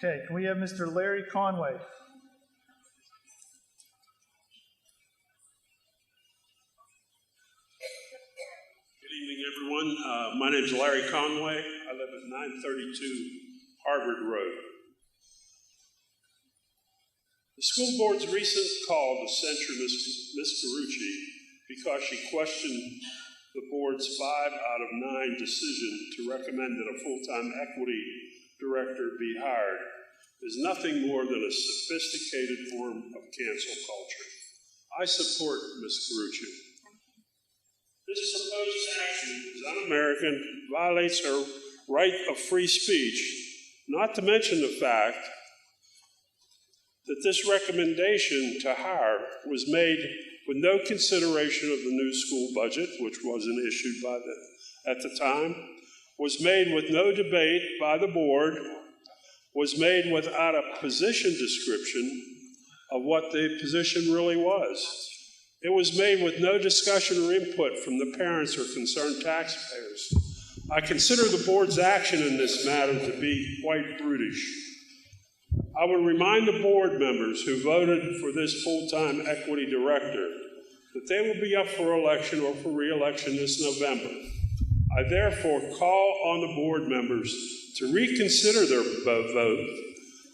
Okay, can we have Mr. Larry Conway? Good evening, everyone. My name is Larry Conway. I live at 932 Harvard Road. The school board's recent call to censure Ms. Carucci because she questioned the board's 5 out of 9 decision to recommend that a full-time equity director be hired is nothing more than a sophisticated form of cancel culture. I support Ms. Carucci. This proposed action is un-American, violates her right of free speech, not to mention the fact that this recommendation to hire was made with no consideration of the new school budget, which wasn't issued at the time, was made with no debate by the board, was made without a position description of what the position really was. It was made with no discussion or input from the parents or concerned taxpayers. I consider the board's action in this matter to be quite brutish. I would remind the board members who voted for this full-time equity director that they will be up for election or for re-election this November. I therefore call on the board members to reconsider their vote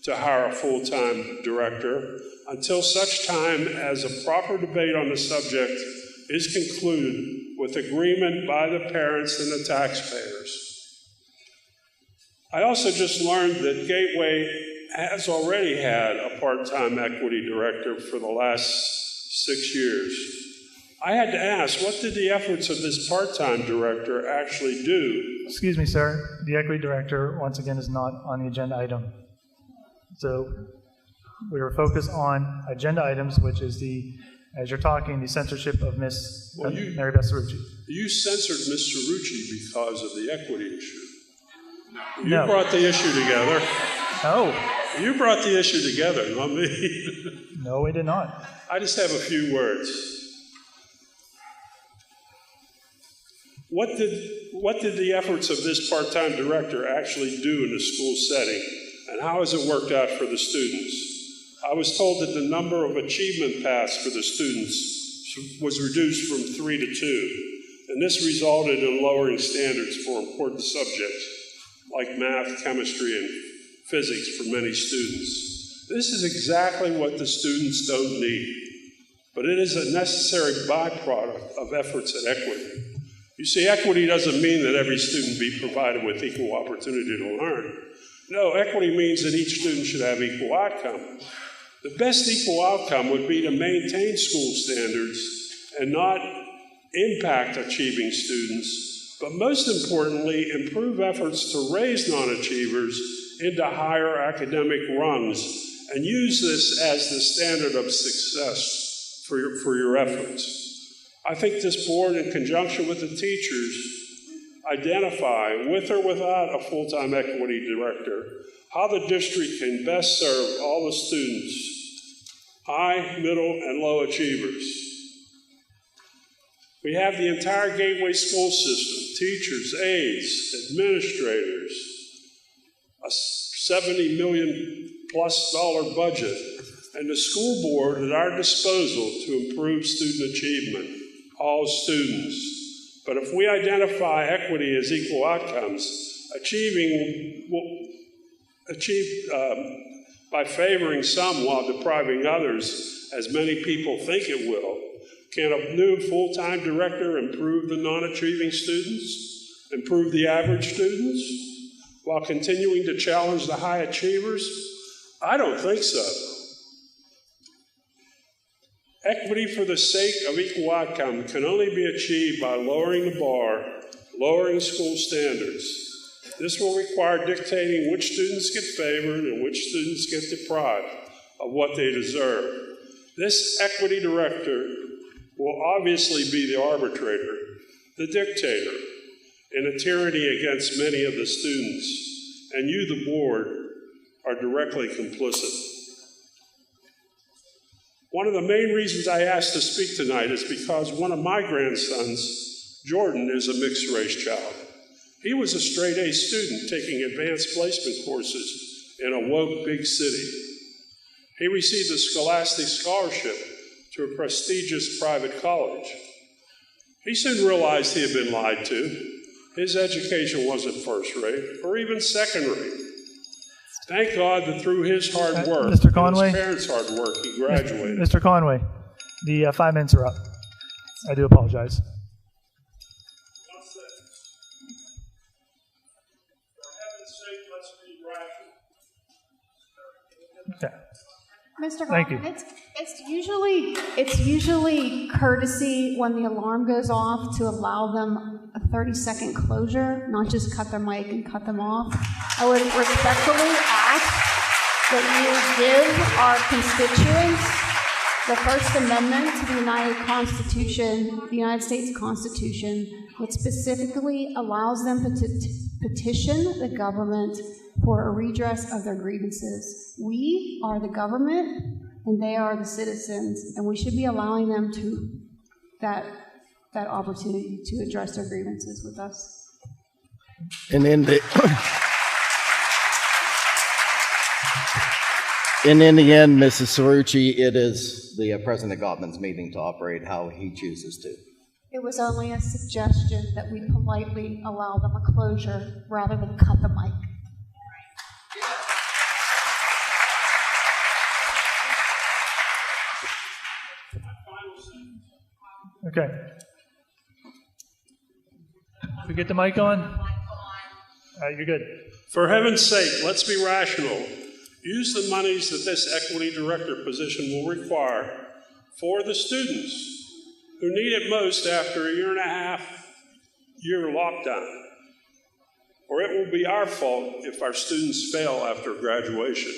to hire a full-time director until such time as a proper debate on the subject is concluded with agreement by the parents and the taxpayers. I also just learned that Gateway has already had a part-time equity director for the last 6 years. I had to ask, what did the efforts of this part-time director actually do? Excuse me, sir. The equity director, once again, is not on the agenda item. So we are focused on agenda items, which is as you're talking, the censorship of Ms. Mary Beth Carucci. You censored Ms. Carucci because of the equity issue. You No. brought the issue together. No. You brought the issue together, not me. No, we did not. I just have a few words. What did the efforts of this part-time director actually do in the school setting, and how has it worked out for the students? I was told that the number of achievement paths for the students was reduced from 3 to 2, and this resulted in lowering standards for important subjects like math, chemistry, and physics for many students. This is exactly what the students don't need, but it is a necessary byproduct of efforts at equity. You see, equity doesn't mean that every student be provided with equal opportunity to learn. No, equity means that each student should have equal outcome. The best equal outcome would be to maintain school standards and not impact achieving students, but most importantly, improve efforts to raise non-achievers into higher academic rungs and use this as the standard of success for your efforts. I think this board, in conjunction with the teachers, identify, with or without a full-time equity director, how the district can best serve all the students, high, middle, and low achievers. We have the entire Gateway school system, teachers, aides, administrators, a $70 million+ budget, and the school board at our disposal to improve student achievement, all students. But if we identify equity as equal outcomes, achieved by favoring some while depriving others, as many people think it will, can a new full-time director improve the non-achieving students, improve the average students, while continuing to challenge the high achievers? I don't think so. Equity for the sake of equal outcome can only be achieved by lowering the bar, lowering school standards. This will require dictating which students get favored and which students get deprived of what they deserve. This equity director will obviously be the arbitrator, the dictator, in a tyranny against many of the students, and you, the board, are directly complicit. One of the main reasons I asked to speak tonight is because one of my grandsons, Jordan, is a mixed-race child. He was a straight-A student taking advanced placement courses in a woke big city. He received a scholastic scholarship to a prestigious private college. He soon realized he had been lied to. His education wasn't first rate or even second rate. Thank God that through his hard work Mr. Conway, and his parents' hard work, he graduated. Mr. Conway, the 5 minutes are up. I do apologize. Okay. Mr. Thank you. Hoffman, it's usually courtesy when the alarm goes off to allow them a 30-second closure, not just cut their mic and cut them off. I would respectfully ask that you give our constituents the First Amendment to the United States Constitution, which specifically allows them to petition the government for a redress of their grievances. We are the government, and they are the citizens, and we should be allowing them to that opportunity to address their grievances with us. And in the end, Mrs. Cerrucci, it is the President Gottman's meeting to operate how he chooses to. It was only a suggestion that we politely allow them a closure rather than cut the mic. Okay. We get the mic on? All right, you're good. For heaven's sake, let's be rational. Use the monies that this equity director position will require for the students who need it most after a 1.5-year lockdown. Or it will be our fault if our students fail after graduation.